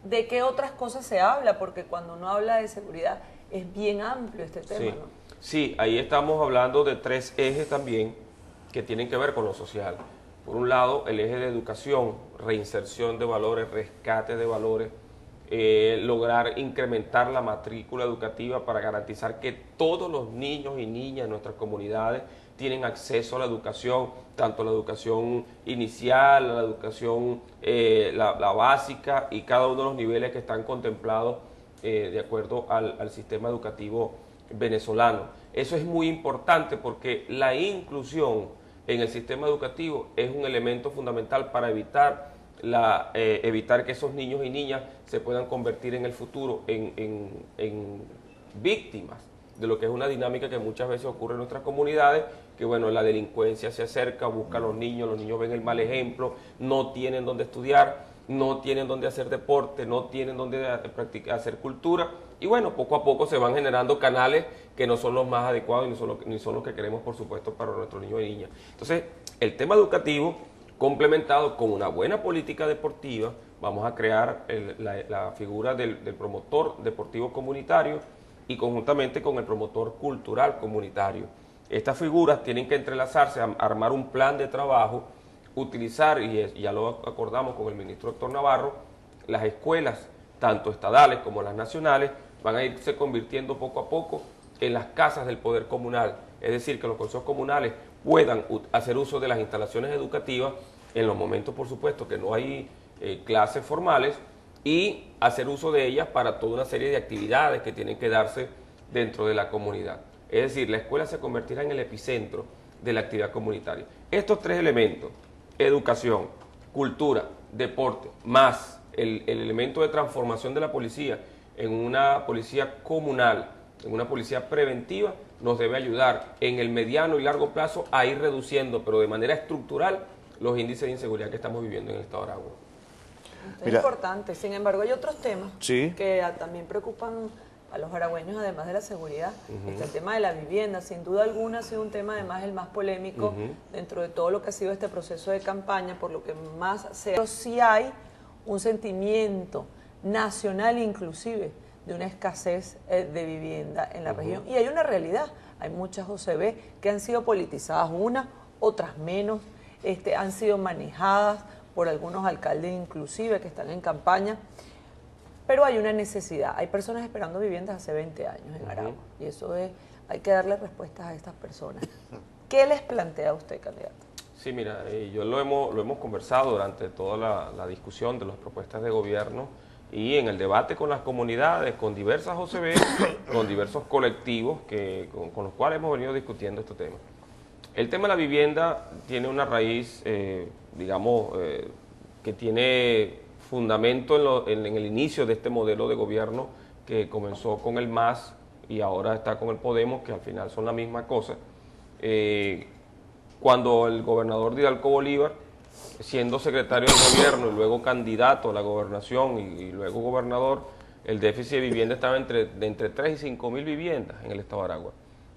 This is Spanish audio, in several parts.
¿de qué otras cosas se habla? Porque cuando uno habla de seguridad es bien amplio este tema, Sí, ¿no? sí, ahí estamos hablando de tres ejes también que tienen que ver con lo social. Por un lado, el eje de educación, reinserción de valores, rescate de valores, lograr incrementar la matrícula educativa para garantizar que todos los niños y niñas de nuestras comunidades tienen acceso a la educación, tanto la educación inicial, la educación la básica y cada uno de los niveles que están contemplados de acuerdo al sistema educativo venezolano. Eso es muy importante porque la inclusión en el sistema educativo es un elemento fundamental para evitar que esos niños y niñas se puedan convertir en el futuro en víctimas de lo que es una dinámica que muchas veces ocurre en nuestras comunidades, que bueno, la delincuencia se acerca, busca a los niños ven el mal ejemplo, no tienen dónde estudiar, no tienen dónde hacer deporte, no tienen dónde hacer cultura, y bueno, poco a poco se van generando canales que no son los más adecuados y ni son los que queremos, por supuesto, para nuestros niños y niñas. Entonces, el tema educativo, complementado con una buena política deportiva, vamos a crear la figura del promotor deportivo comunitario y conjuntamente con el promotor cultural comunitario. Estas figuras tienen que entrelazarse, armar un plan de trabajo, utilizar, y ya lo acordamos con el ministro Héctor Navarro, las escuelas, tanto estadales como las nacionales, van a irse convirtiendo poco a poco en las casas del poder comunal, es decir, que los consejos comunales puedan hacer uso de las instalaciones educativas en los momentos, por supuesto, que no hay clases formales, y hacer uso de ellas para toda una serie de actividades que tienen que darse dentro de la comunidad. Es decir, la escuela se convertirá en el epicentro de la actividad comunitaria. Estos tres elementos, educación, cultura, deporte, más el elemento de transformación de la policía en una policía comunal, en una policía preventiva, nos debe ayudar en el mediano y largo plazo a ir reduciendo, pero de manera estructural, los índices de inseguridad que estamos viviendo en el estado de Aragua. Es importante. Sin embargo, hay otros temas sí, que también preocupan a los aragüeños, además de la seguridad. Está el tema de la vivienda. Sin duda alguna ha sido un tema, además, el más polémico dentro de todo lo que ha sido este proceso de campaña, por lo que más se... Pero sí hay un sentimiento nacional inclusive de una escasez de vivienda en la región. Y hay una realidad. Hay muchas OCB que han sido politizadas, unas, otras menos, han sido manejadas por algunos alcaldes inclusive que están en campaña, pero hay una necesidad. Hay personas esperando viviendas hace 20 años en Aragua, y eso es, hay que darle respuestas a estas personas. ¿Qué les plantea usted, candidato? Sí, mira, yo lo hemos conversado durante toda la discusión de las propuestas de gobierno y en el debate con las comunidades, con diversas OCB, con diversos colectivos con los cuales hemos venido discutiendo este tema. El tema de la vivienda tiene una raíz, que tiene fundamento en el inicio de este modelo de gobierno que comenzó con el MAS y ahora está con el Podemos, que al final son la misma cosa. Cuando el gobernador Didalco Bolívar, siendo secretario de gobierno y luego candidato a la gobernación y luego gobernador, el déficit de vivienda estaba entre 3 y 5 mil viviendas en el estado de Aragua.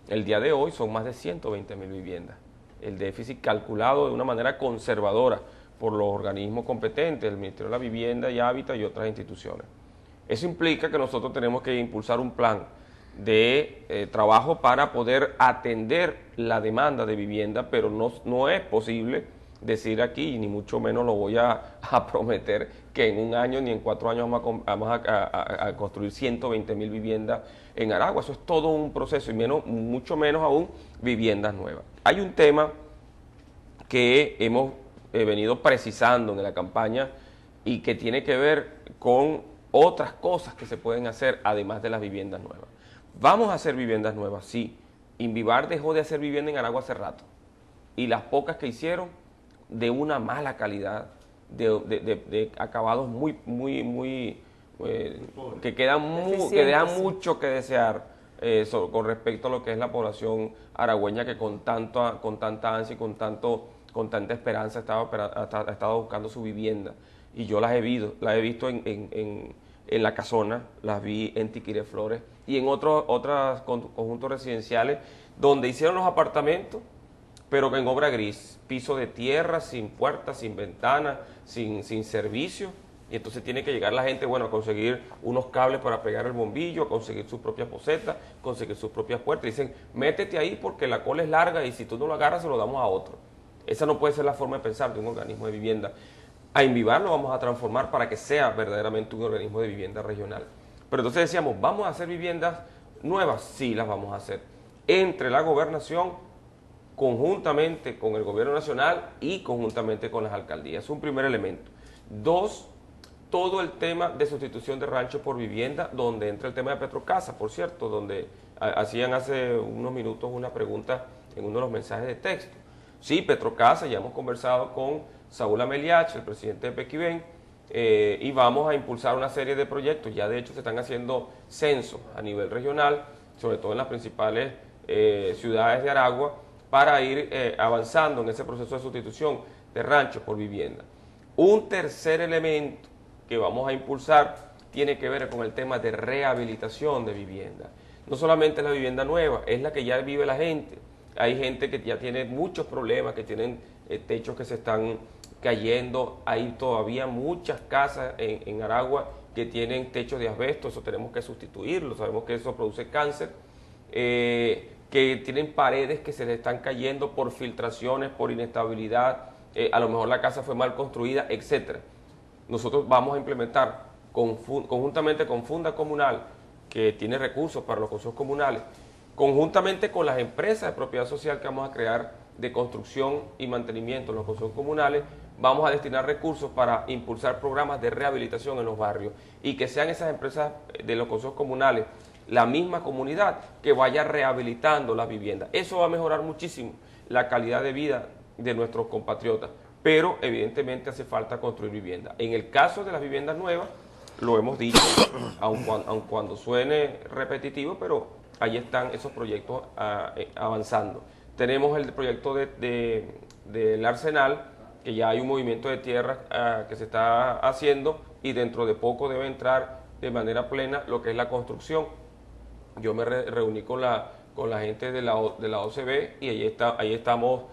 El día de hoy son más de 120.000 viviendas. El déficit calculado de una manera conservadora por los organismos competentes, el Ministerio de la Vivienda y Hábitat y otras instituciones. Eso implica que nosotros tenemos que impulsar un plan de trabajo para poder atender la demanda de vivienda, pero no es posible decir aquí, ni mucho menos lo voy a prometer, que en un año ni en 4 años vamos a construir 120.000 viviendas en Aragua. Eso es todo un proceso y mucho menos aún viviendas nuevas. Hay un tema que hemos venido precisando en la campaña y que tiene que ver con otras cosas que se pueden hacer además de las viviendas nuevas. Vamos a hacer viviendas nuevas, sí. Invivar dejó de hacer vivienda en Aragua hace rato y las pocas que hicieron de una mala calidad, de acabados que dejan mucho que desear con respecto a lo que es la población aragüeña, que con tanta ansia y con tanta esperanza ha estado buscando su vivienda. Y yo las he visto en La Casona, las vi en Tiquire Flores y en otros conjuntos residenciales donde hicieron los apartamentos, pero en obra gris, piso de tierra, sin puertas, sin ventanas, sin servicio, y entonces tiene que llegar la gente, bueno, a conseguir unos cables para pegar el bombillo, a conseguir sus propias posetas, conseguir sus propias puertas. Dicen, métete ahí porque la cola es larga y si tú no lo agarras se lo damos a otro. Esa no puede ser la forma de pensar de un organismo de vivienda. A Invivar lo vamos a transformar para que sea verdaderamente un organismo de vivienda regional. Pero entonces decíamos, ¿vamos a hacer viviendas nuevas? Sí, las vamos a hacer. Entre la gobernación, conjuntamente con el gobierno nacional y conjuntamente con las alcaldías. Es un primer elemento. Dos, todo el tema de sustitución de rancho por vivienda, donde entra el tema de Petrocasa, por cierto, donde hacían hace unos minutos una pregunta en uno de los mensajes de texto. Sí, Petrocasa, ya hemos conversado con Saúl Ameliach, el presidente de Pequiven, y vamos a impulsar una serie de proyectos. Ya de hecho se están haciendo censos a nivel regional, sobre todo en las principales ciudades de Aragua, para ir avanzando en ese proceso de sustitución de ranchos por vivienda. Un tercer elemento que vamos a impulsar tiene que ver con el tema de rehabilitación de vivienda. No solamente la vivienda nueva, es la que ya vive la gente. Hay gente que ya tiene muchos problemas, que tienen techos que se están cayendo. Hay todavía muchas casas en Aragua que tienen techos de asbesto, eso tenemos que sustituirlo, sabemos que eso produce cáncer. Que tienen paredes que se les están cayendo por filtraciones, por inestabilidad, a lo mejor la casa fue mal construida, etcétera. Nosotros vamos a implementar conjuntamente con Funda Comunal, que tiene recursos para los consejos comunales, conjuntamente con las empresas de propiedad social que vamos a crear de construcción y mantenimiento en los consejos comunales, vamos a destinar recursos para impulsar programas de rehabilitación en los barrios y que sean esas empresas de los consejos comunales, la misma comunidad, que vaya rehabilitando las viviendas. Eso va a mejorar muchísimo la calidad de vida de nuestros compatriotas, pero evidentemente hace falta construir vivienda. En el caso de las viviendas nuevas, lo hemos dicho, aun cuando suene repetitivo, pero ahí están esos proyectos avanzando. Tenemos el proyecto del Arsenal, que ya hay un movimiento de tierra que se está haciendo y dentro de poco debe entrar de manera plena lo que es la construcción. Yo me reuní con la gente de la OCB y ahí estamos,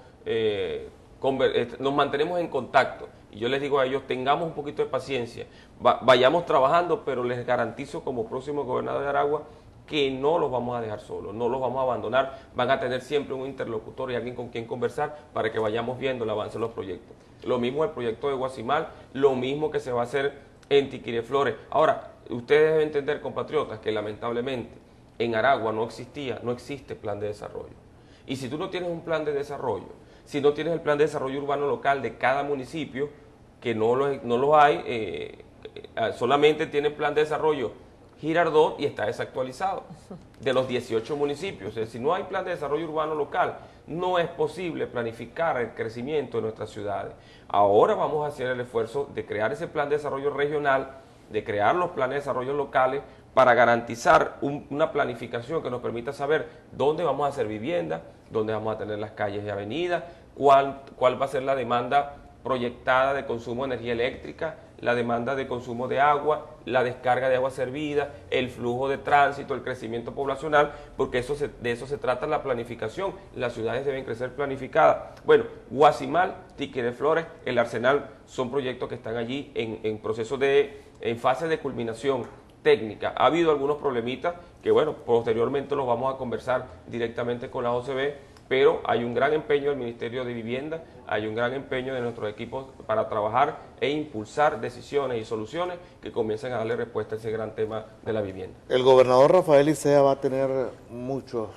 nos mantenemos en contacto. Y yo les digo a ellos, tengamos un poquito de paciencia, vayamos trabajando, pero les garantizo como próximo gobernador de Aragua que no los vamos a dejar solos, no los vamos a abandonar, van a tener siempre un interlocutor y alguien con quien conversar para que vayamos viendo el avance de los proyectos. Lo mismo el proyecto de Guasimal, lo mismo que se va a hacer en Tiquireflores. Ahora, ustedes deben entender, compatriotas, que lamentablemente en Aragua no existe plan de desarrollo. Y si tú no tienes un plan de desarrollo, si no tienes el plan de desarrollo urbano local de cada municipio, que no lo hay, solamente tiene plan de desarrollo Girardot y está desactualizado, de los 18 municipios. Si no hay plan de desarrollo urbano local, no es posible planificar el crecimiento de nuestras ciudades. Ahora vamos a hacer el esfuerzo de crear ese plan de desarrollo regional, de crear los planes de desarrollo locales, para garantizar una planificación que nos permita saber dónde vamos a hacer vivienda, dónde vamos a tener las calles y avenidas, cuál va a ser la demanda proyectada de consumo de energía eléctrica, la demanda de consumo de agua, la descarga de agua servida, el flujo de tránsito, el crecimiento poblacional, porque de eso se trata la planificación. Las ciudades deben crecer planificadas. Bueno, Guasimal, Tiquireflores, el Arsenal son proyectos que están allí en fase de culminación técnica. Ha habido algunos problemitas que, bueno, posteriormente los vamos a conversar directamente con la OCB, pero hay un gran empeño del Ministerio de Vivienda, hay un gran empeño de nuestros equipos para trabajar e impulsar decisiones y soluciones que comiencen a darle respuesta a ese gran tema de la vivienda. El gobernador Rafael Licea va a tener mucho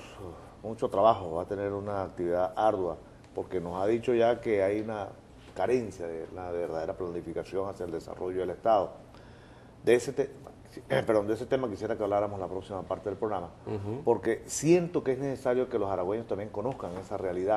trabajo, va a tener una actividad ardua, porque nos ha dicho ya que hay una carencia de la verdadera planificación hacia el desarrollo del Estado. De ese tema quisiera que habláramos la próxima parte del programa, porque siento que es necesario que los aragüeños también conozcan esa realidad.